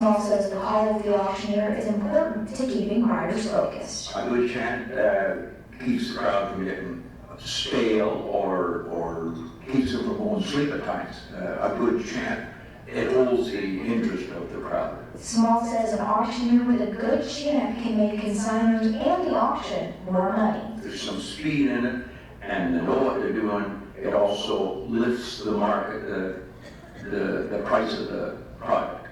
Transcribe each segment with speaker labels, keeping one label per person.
Speaker 1: Small says the call of the auctioneer is important to keeping buyers focused.
Speaker 2: A good chant keeps the crowd from getting stale or keeps them from going to sleep at times. A good chant, it holds the interest of the crowd.
Speaker 1: Small says an auctioneer with a good chant can make consigners and the auction more money.
Speaker 2: There's some speed in it, and they know what they're doing. It also lifts the market, the price of the product.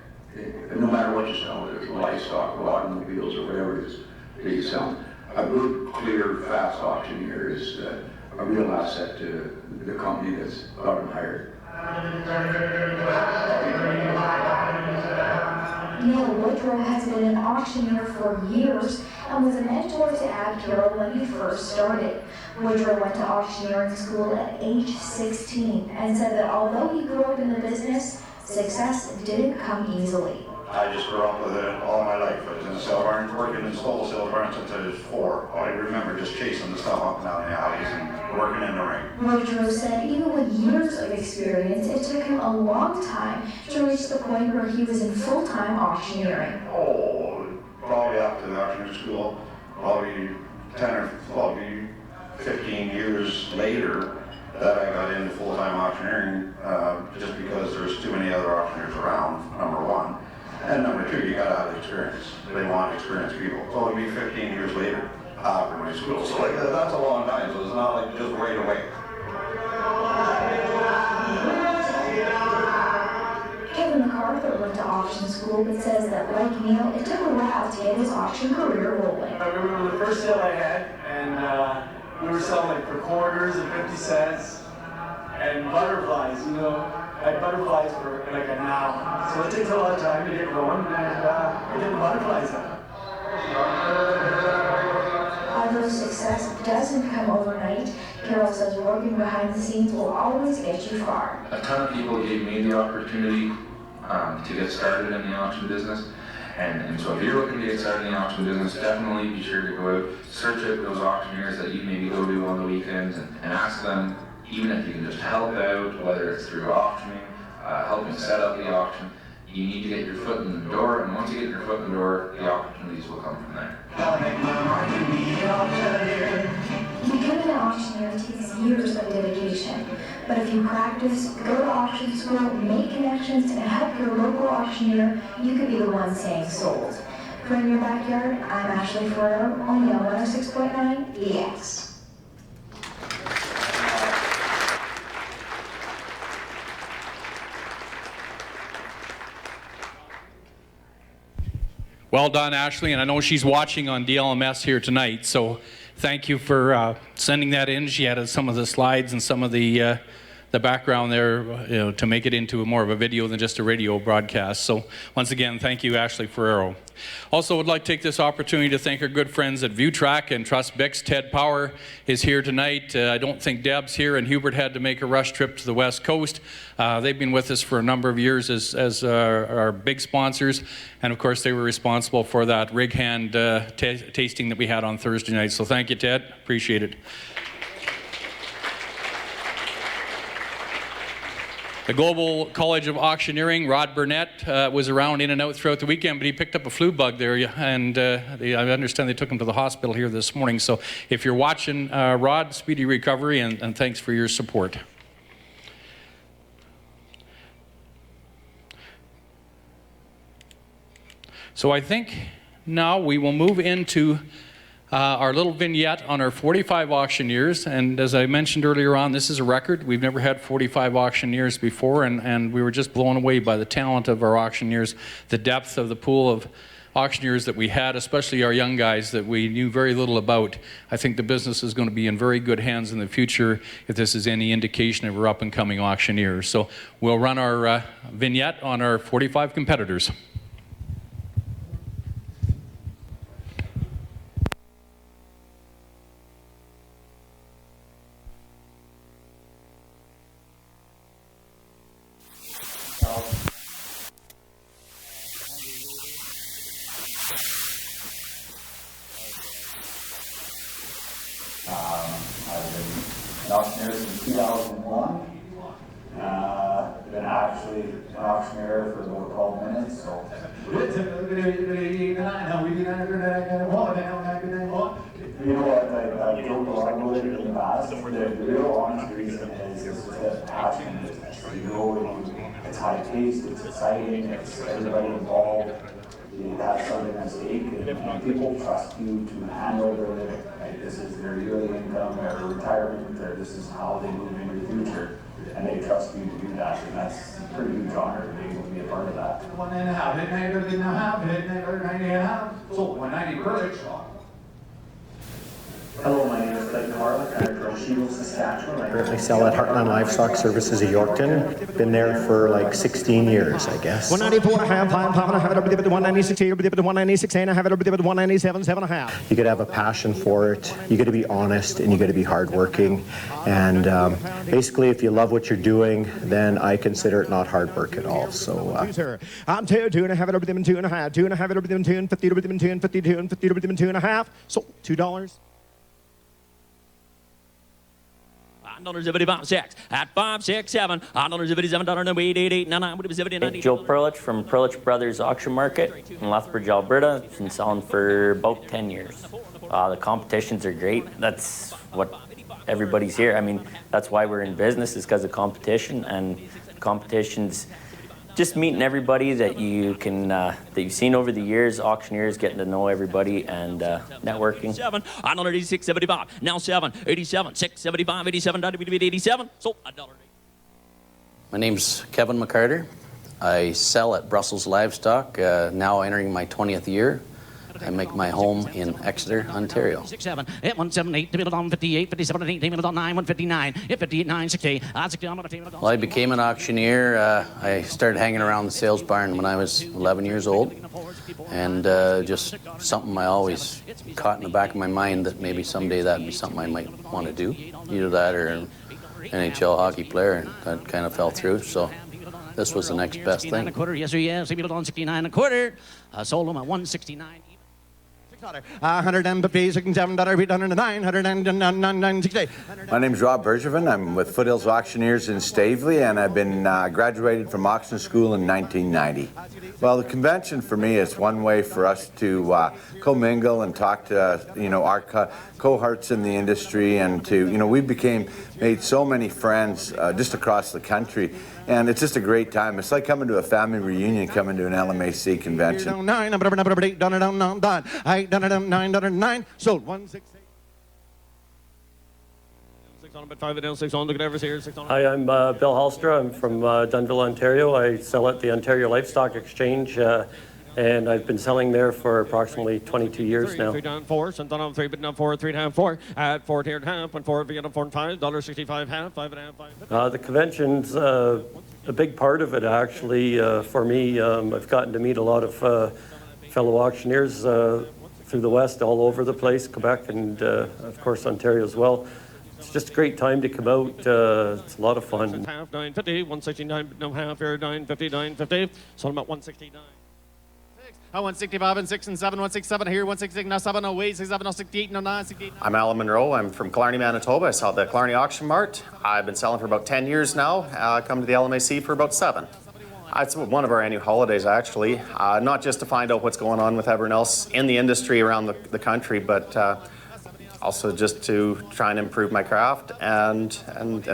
Speaker 2: No matter what you sell, whether it's livestock or automobiles or whatever it is that you sell, a good, clear, fast auctioneer is a real asset to the company that's got them hired.
Speaker 1: Neil Woodrow has been an auctioneer for years and was a mentor to Ab Carroll when he first started. Woodrow went to auctioneering school at age 16 and said that although he grew up in the business, success didn't come easily.
Speaker 3: I just grew up with it all my life. I was in a sale barn, working in stole sale barn since I was 4. I remember just chasing the stuff up and down the alleys and working in the ring.
Speaker 1: Woodrow said even with years of experience, it took him a long time to reach the point where he was in full-time auctioneering.
Speaker 3: Oh, probably after the auctioneer school, probably 10 or probably 15 years later, that I got into full-time auctioneering just because there's too many other auctioneers around, number one. And number two, you gotta have experience. They want experienced people. So it'll be 15 years later after my school. So like, that's a long time, so it's not like just right away.
Speaker 1: Kevin MacArthur went to auction school but says that like Neil, it took a while to get his auction career rolling.
Speaker 4: I remember the first sale I had, and we were selling like for quarters and 50 cents and butterflies, you know. I had butterflies for like an hour. So it takes a lot of time to get going and get the butterflies out.
Speaker 1: Although success doesn't come overnight, Carroll says working behind the scenes will always get you far.
Speaker 5: A ton of people gave me the opportunity to get started in the auction business. And so if you're looking to get started in the auction business, definitely be sure to go out, search out those auctioneers that you maybe go to on the weekends and ask them, even if you can just help out, whether it's through auctioning, helping set up the auction. You need to get your foot in the door, and once you get your foot in the door, the opportunities will come from there.
Speaker 1: Becoming an auctioneer takes years of dedication, but if you practice, go to auction school, make connections, and help your local auctioneer, you could be the one saying sold. From your backyard, I'm Ashley Ferrero, only on 106.9 EX.
Speaker 6: Well done, Ashley, and I know she's watching on DLMS here tonight, so thank you for sending that in. She added some of the slides and some of the background there, you know, to make it into more of a video than just a radio broadcast. So once again, thank you, Ashley Ferrero. Also would like to take this opportunity to thank our good friends at ViewTrack and Trust Bix. Ted Power is here tonight. I don't think Deb's here, and Hubert had to make a rush trip to the West Coast. They've been with us for a number of years as our big sponsors, and of course they were responsible for that rig hand tasting that we had on Thursday night. So thank you, Ted. Appreciate it. The Global College of Auctioneering, Rod Burnett, was around in and out throughout the weekend, but he picked up a flu bug there, and I understand they took him to the hospital here this morning. So if you're watching, Rod, speedy recovery, and thanks for your support. So I think now we will move into our little vignette on our 45 auctioneers, and as I mentioned earlier on, this is a record. We've never had 45 auctioneers before, and we were just blown away by the talent of our auctioneers, the depth of the pool of auctioneers that we had, especially our young guys that we knew very little about. I think the business is going to be in very good hands in the future if this is any indication of our up-and-coming auctioneers. So we'll run our vignette on our 45 competitors.
Speaker 7: I've been an auctioneer since 2001. Been actually an auctioneer for about 12 minutes, so You know what, I joked a lot about it in the past. The real honest reason is just a passion business. You know, it's high paced, it's exciting, it's everybody involved. You have something at stake, and people trust you to handle their living. Right? This is their yearly income, their retirement, this is how they move into the future. And they trust you to do that, and that's a pretty huge honor to be able to be a part of that.
Speaker 8: 1.5, courage.
Speaker 9: Hello, my name is Clayton Harlan. I'm from Shiloh, Saskatchewan. I currently sell at Heartland Livestock Services of Yorkton. Been there for like 16 years, I guess.
Speaker 8: 194 and a half, 5 and a half, 196 here, 196 and a half, 197, 7 and a half.
Speaker 9: You got to have a passion for it. You got to be honest, and you got to be hardworking. And basically, if you love what you're doing, then I consider it not hard work at all. So
Speaker 8: I'm 2 and a half, 2 and a half, 2 and a half, 2 and 50, 2 and 50, 2 and 50, 2 and a half. So $2.
Speaker 10: $6 at 5, 6, 7. $7.88,
Speaker 11: Joe Perlich from Perlich Brothers Auction Market in Lethbridge, Alberta. Been selling for about 10 years. The competitions are great. That's what everybody's here. I mean, that's why we're in business, is because of competition, and competitions just meeting everybody that you can that you've seen over the years, auctioneers, getting to know everybody, and networking.
Speaker 10: 7, $186.75. Now 7, 87, 675, 87, 87. Sold $1.
Speaker 12: My name's Kevin McCarter. I sell at Brussels Livestock, now entering my 20th year. I make my home in Exeter, Ontario.
Speaker 10: 6, 7, 178, 58, 57, 8, 9, 159, 58, 9, 68, 60.
Speaker 12: Well, I became an auctioneer. I started hanging around the sales barn when I was 11 years old. And just something I always caught in the back of my mind that maybe someday that'd be something I might want to do. Either that or an NHL hockey player, and that kind of fell through. So this was the next best thing.
Speaker 10: Yes, sir, yes. 69 a quarter. Sold them at 169.
Speaker 13: My name is Rob Bergevin. I'm with Foothills Auctioneers in Stavely, and I've been graduated from auction school in 1990. Well, the convention for me is one way for us to commingle and talk to our cohorts in the industry, and to we made so many friends just across the country. And it's just a great time. It's like coming to a family reunion, coming to an LMAC convention.
Speaker 8: Sold 168.
Speaker 11: Hi, I'm Bill Halstra. I'm from Dunnville, Ontario. I sell at the Ontario Livestock Exchange, and I've been selling there for approximately 22 years now.
Speaker 8: 3 down 4, $3 down 4, 3 down 4, at 4 here and half, 1 4 $4 5, $1.65 half, 5 and a half, 5.
Speaker 11: The convention's a big part of it, actually, for me. I've gotten to meet a lot of fellow auctioneers through the West, all over the place, Quebec, and of course Ontario as well. It's just a great time to come out. It's a lot of fun.
Speaker 8: Half 950, 169, no half here, 950, 950. Sold them at 169. 165 and 6 and 7, 167 here, 166, now 7, 08, 67, 68, 9, 68.
Speaker 14: I'm Alan Monroe. I'm from Killarney, Manitoba. I sell at the Killarney Auction Mart. I've been selling for about 10 years now. I come to the LMAC for about 7. It's one of our annual holidays, actually, not just to find out what's going on with everyone else in the industry around the country, but also just to try and improve my craft and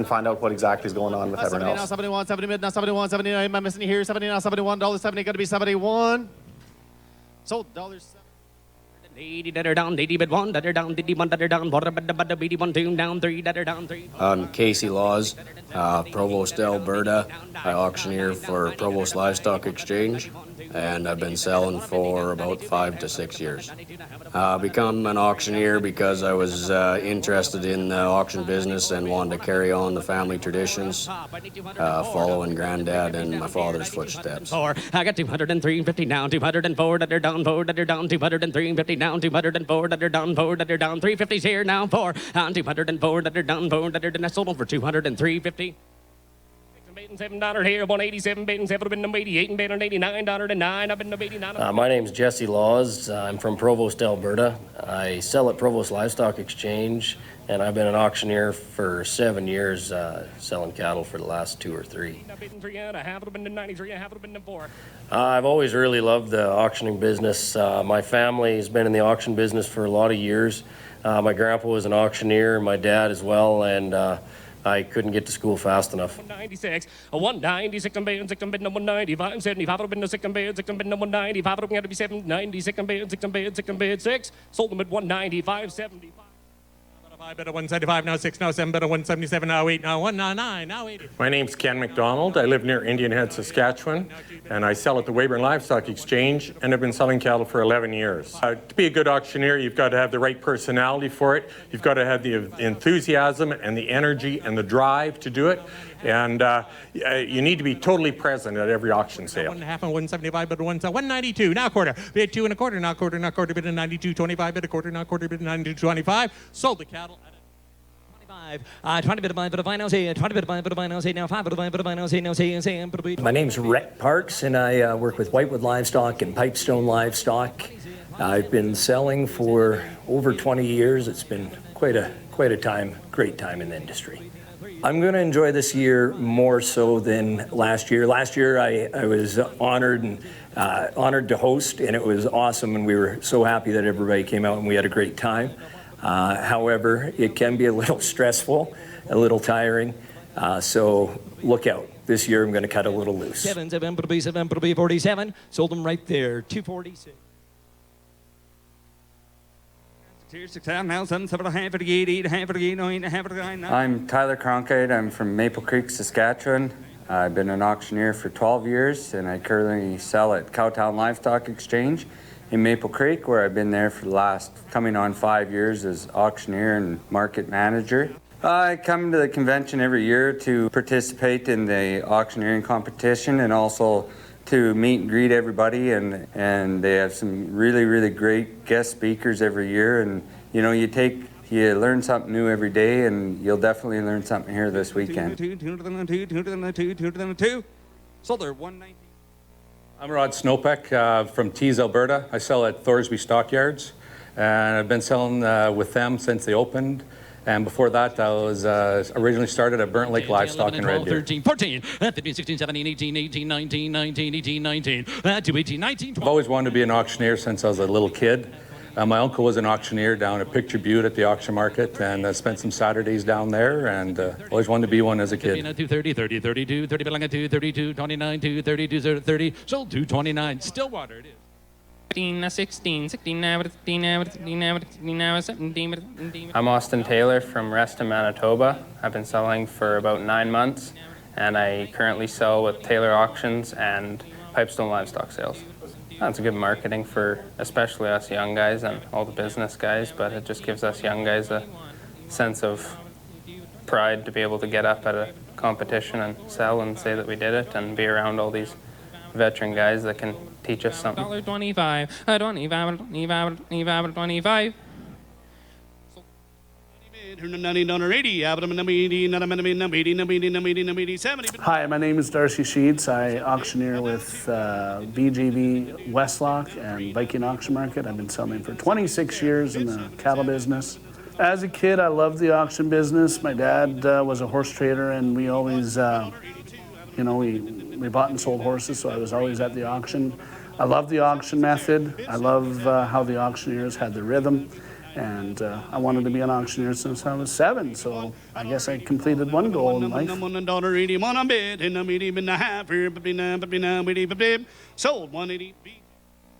Speaker 14: find out what exactly is going on with everyone else.
Speaker 8: 71, 70 mid, now 71, 79, am I missing here? 70, now $71.70, got to be 71. Sold $7.
Speaker 10: 80 that are down, 80 bid 1 that are down, 81 that are down, but 81 2 down, 3 that are down, 3.
Speaker 12: I'm Casey Laws, Provost, Alberta. I auctioneer for Provost Livestock Exchange, and I've been selling for about 5 to 6 years. Become an auctioneer because I was interested in the auction business and wanted to carry on the family traditions, following Granddad and my father's footsteps.
Speaker 10: I got 203.50 down, 204 that are down, 4 that are down, 203.50 down, 204 that are down, 4 that are down, 350's here now, 4, and 204 that are down, 4 that are down. I sold them for 203.50. $7 here, 187, bid 7, been number 88, and bid $89.09. I've been number 89.
Speaker 12: My name's Jesse Laws. I'm from Provost, Alberta. I sell at Provost Livestock Exchange, and I've been an auctioneer for 7 years, selling cattle for the last 2 or 3. I've always really loved the auctioning business. My family has been in the auction business for a lot of years. My grandpa was an auctioneer, my dad as well, and I couldn't get to school fast enough.
Speaker 10: 196, 196, I'm bid 195, 75, I've been the second bid 195, I'm going to be 790, second bid 6, sold them at 195, 75.
Speaker 15: Bid at 175, now 6, now 7, bid at 177, now 8, now 199, now 80.
Speaker 16: My name's Ken McDonald. I live near Indian Head, Saskatchewan, and I sell at the Weyburn Livestock Exchange, and I've been selling cattle for 11 years. To be a good auctioneer, you've got to have the right personality for it. You've got to have the enthusiasm and the energy and the drive to do it, and you need to be totally present at every auction sale.
Speaker 15: 1.5 and 175, bid at 192, now quarter, bid 2 1/4, now quarter, bid at 92.25, bid a quarter, now quarter, bid at 92.25, sold the cattle.
Speaker 10: 20 bit of mine, but a final say, 20 bit of mine, but a final say, now 5 bit of mine, but a final say, now say,
Speaker 17: My name's Rhett Parks, and I work with Whitewood Livestock and Pipestone Livestock. I've been selling for over 20 years. It's been quite a time, great time in the industry. I'm going to enjoy this year more so than last year. Last year I was honored to host, and it was awesome, and we were so happy that everybody came out and we had a great time. However, it can be a little stressful, a little tiring, so look out. This year I'm going to cut a little loose.
Speaker 10: 7, 47, sold them right there, 246.
Speaker 18: I'm Tyler Cronkite. I'm from Maple Creek, Saskatchewan. I've been an auctioneer for 12 years, and I currently sell at Cowtown Livestock Exchange in Maple Creek, where I've been there for the last coming on 5 years as auctioneer and market manager. I come to the convention every year to participate in the auctioneering competition and also to meet and greet everybody, and they have some really great guest speakers every year, and you know, you learn something new every day, and you'll definitely learn something here this weekend.
Speaker 10: Sold there 190.
Speaker 19: I'm Rod Snowpeck from Tees, Alberta. I sell at Thorsby Stockyards, and I've been selling with them since they opened. And before that, I was originally started at Burnt Lake Livestock in Red Deer.
Speaker 10: 13, 14, 15, 16, 17, 18, 19, 18, 19, 18, 19.
Speaker 19: I've always wanted to be an auctioneer since I was a little kid. My uncle was an auctioneer down at Picture Butte at the auction market, and I spent some Saturdays down there, and always wanted to be one as a kid.
Speaker 10: 30, 30, 32, 30, 32, 29, 32, 30, sold 229, Stillwater it is. 15, 16, 16, 17.
Speaker 20: I'm Austin Taylor from Reston, Manitoba. I've been selling for about 9 months, and I currently sell with Taylor Auctions and Pipestone Livestock Sales. That's good marketing for especially us young guys and all the business guys, but it just gives us young guys a sense of pride to be able to get up at a competition and sell and say that we did it and be around all these veteran guys that can teach us something.
Speaker 10: $25, 25.
Speaker 21: Hi, my name is Darcy Sheets. I auctioneer with BGB Westlock and Viking Auction Market. I've been selling for 26 years in the cattle business. As a kid, I loved the auction business. My dad was a horse trader, and we always, we bought and sold horses, so I was always at the auction. I love the auction method. I love how the auctioneers had the rhythm. And I wanted to be an auctioneer since I was 7, so I guess I completed one goal in life.
Speaker 10: Sold 180.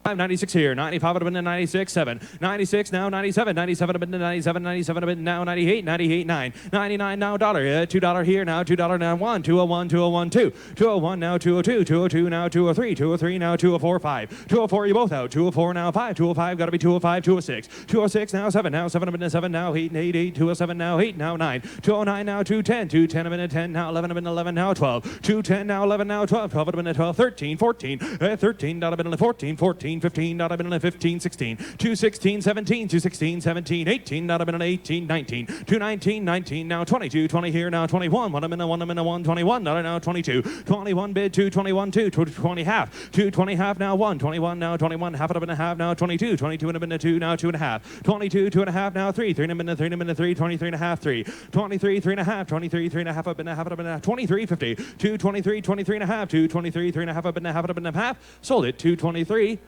Speaker 10: 96 here, 95 would have been 96, 7, 96 now, 97, 97 would have been 97, 97 would have been now 98, 98, 9, 99 now dollar, $2 here now, $2 now 1, 201, 201, 2, 201 now 202, 202 now 203, 203 now 204, 5, 204 you both out, 204 now 5, 205 got to be 205, 206, 206 now 7, now 7 would have been 7 now 8, 8, 8, 207 now 8, now 9, 209 now 210, 210 would have been 10 now 11 would have been 11 now 12, 210 now 11 now 12, 12 would have been 12, 13, 14, 13 would have been 14, 14.
Speaker 8: 14, 15, not a minute, 15, 16, 2, 16, 17, 2, 16, 17, 18, not a minute, 18, 19, 2, 19, 19, now 22, 20 here, now 21, 1 a minute, 1, 21, not a now 22, 21 bid, 2, 21, 2, 20 half, 2, 20 half, now 1, 21, now 21, half and a half, now 22, 22 and a minute, 2, now 2 and a half, 22, 2 and a half, now 3, 3 and a minute, 3 and a minute, 3, 23 and a half, 3, 23, 3 and a half, 23, 3 and a half, up and a half, up and a half, 23, 50, 2, 23, 23 and a half, 2, 23, 3 and a half, up and a half, up and a half, sold it, 223.